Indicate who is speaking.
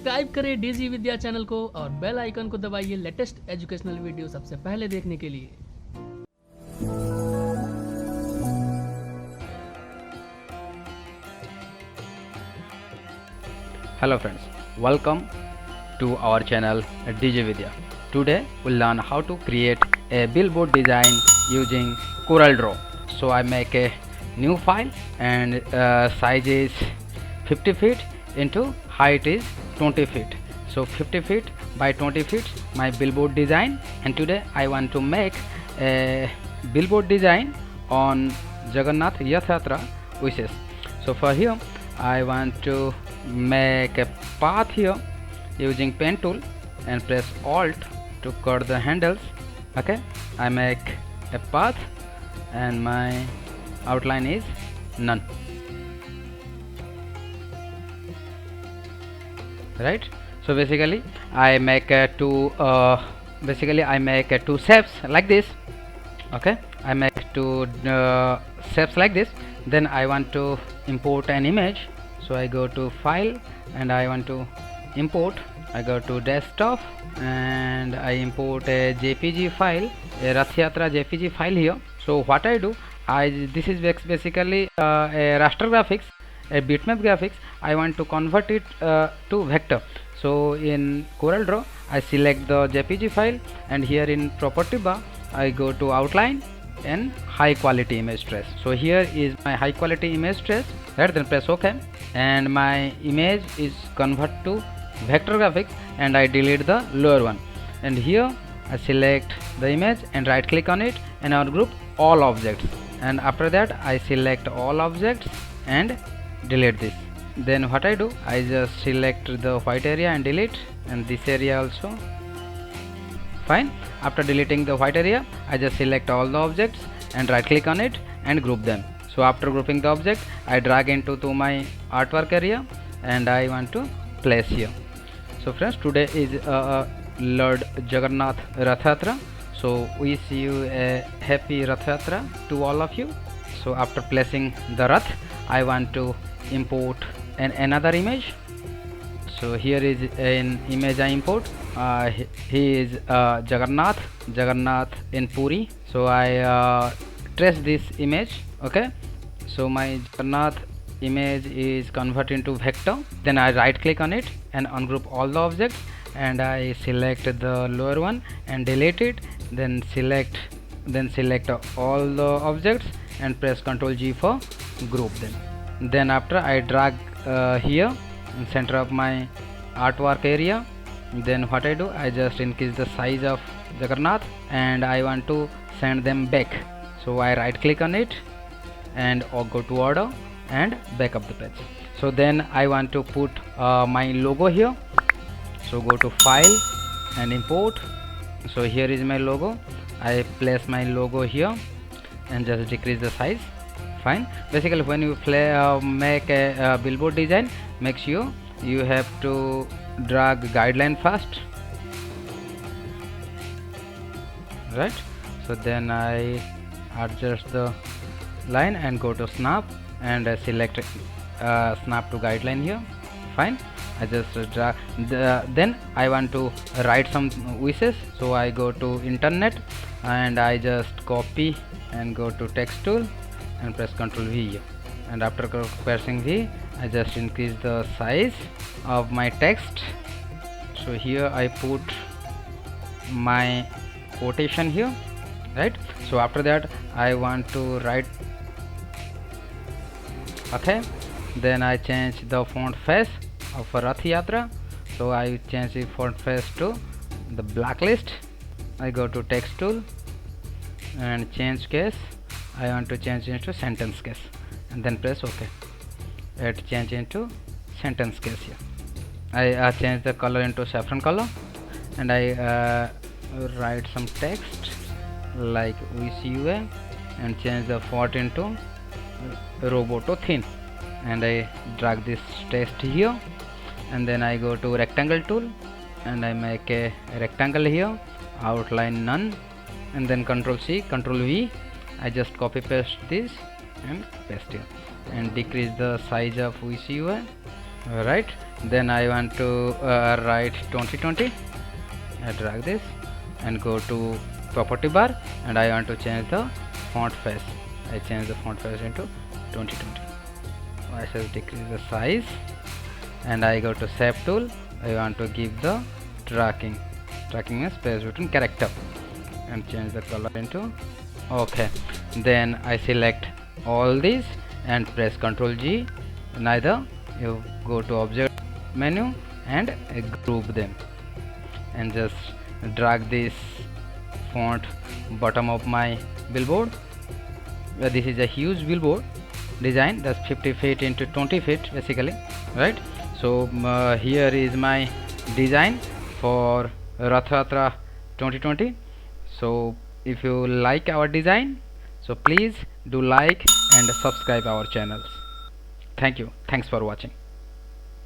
Speaker 1: Subscribe करें DG विद्या channel को और बेल आइकन को दबाइए लेटेस्ट एजुकेशनल वीडियो सबसे पहले देखने के लिए।
Speaker 2: Hello friends, welcome to our channel DJ Vidya. Today we'll learn how to create a billboard design using CorelDRAW. So I make a new file and size is 50 feet into height is 20 feet. So 50 feet by 20 feet my billboard design, and today I want to make a billboard design on Jagannath Yath Yatra wishes. So for here I want to make a path here using pen tool and press Alt to cut the handles. Okay, I make a path and my outline is none. Right, so basically I make two shapes like this. Okay, I make two shapes like this. Then I want to import an image, so I go to file and I want to import. I go to desktop and I import a JPG file, a Rath Yatra JPG file here. So what I do, this is basically a raster graphics, a bitmap graphics. I want to convert it to vector. So in CorelDRAW I select the JPG file, and here in property bar I go to outline and high quality image trace. So here is my high quality image trace, right? Then press OK, and my image is convert to vector graphics, and I delete the lower one, and here I select the image and right click on it and ungroup all objects, and after that I select all objects and delete this. Then what I do, I just select the white area and delete, and this area also. Fine. After deleting the white area, I just select all the objects and right click on it and group them. So after grouping the object, I drag into my artwork area and I want to place here. So friends, today is Lord Jagannath Rath Yatra. So wish you a happy Rath Yatra to all of you. So after placing the Rath, I want to import another image. So here is an image I import. He is Jagannath in Puri. So I trace this image. Okay, so my Jagannath image is converted into vector. Then I right click on it and ungroup all the objects, and I select the lower one and delete it. Then select all the objects and press Ctrl G for group them. Then after I drag here in center of my artwork area. Then what I do, I just increase the size of Jagannath and I want to send them back. So I right click on it and go to order and back up the page. So then I want to put my logo here. So go to file and import. So here is my logo. I place my logo here and just decrease the size. Fine. Basically when you make a billboard design, make sure you have to drag guideline first, right? So then I adjust the line and go to snap and select snap to guideline here. Fine. I just drag then I want to write some wishes, so I go to internet and I just copy and go to text tool and press Ctrl V here. And after pressing V, I just increase the size of my text. So here I put my quotation here, right? So after that I want to write. Okay, then I change the font face of Rath Yatra. So I change the font face to the blacklist. I go to text tool and change case. I want to change it to sentence case, and then press OK. It change into sentence case here. I change the color into saffron color, and I write some text like wish you a, and change the font into Roboto thin, and I drag this text here, and then I go to rectangle tool and I make a rectangle here, outline none, and then Ctrl C, Ctrl V. I just copy paste this and paste here and decrease the size of VCUI, right? then I want to write 2020. I drag this and go to property bar, and I want to change the font face. I change the font face into 2020. I shall decrease the size, and I go to shape tool. I want to give the tracking means space between character, and change the color into okay. Then I select all these and press Ctrl G. Neither you go to object menu and group them, and just drag this font bottom of my billboard. This is a huge billboard design, that's 50 feet into 20 feet basically, right? So here is my design for Rath Yatra 2020. So if you like our design, so please do like and subscribe our channels. Thank you. Thanks for watching.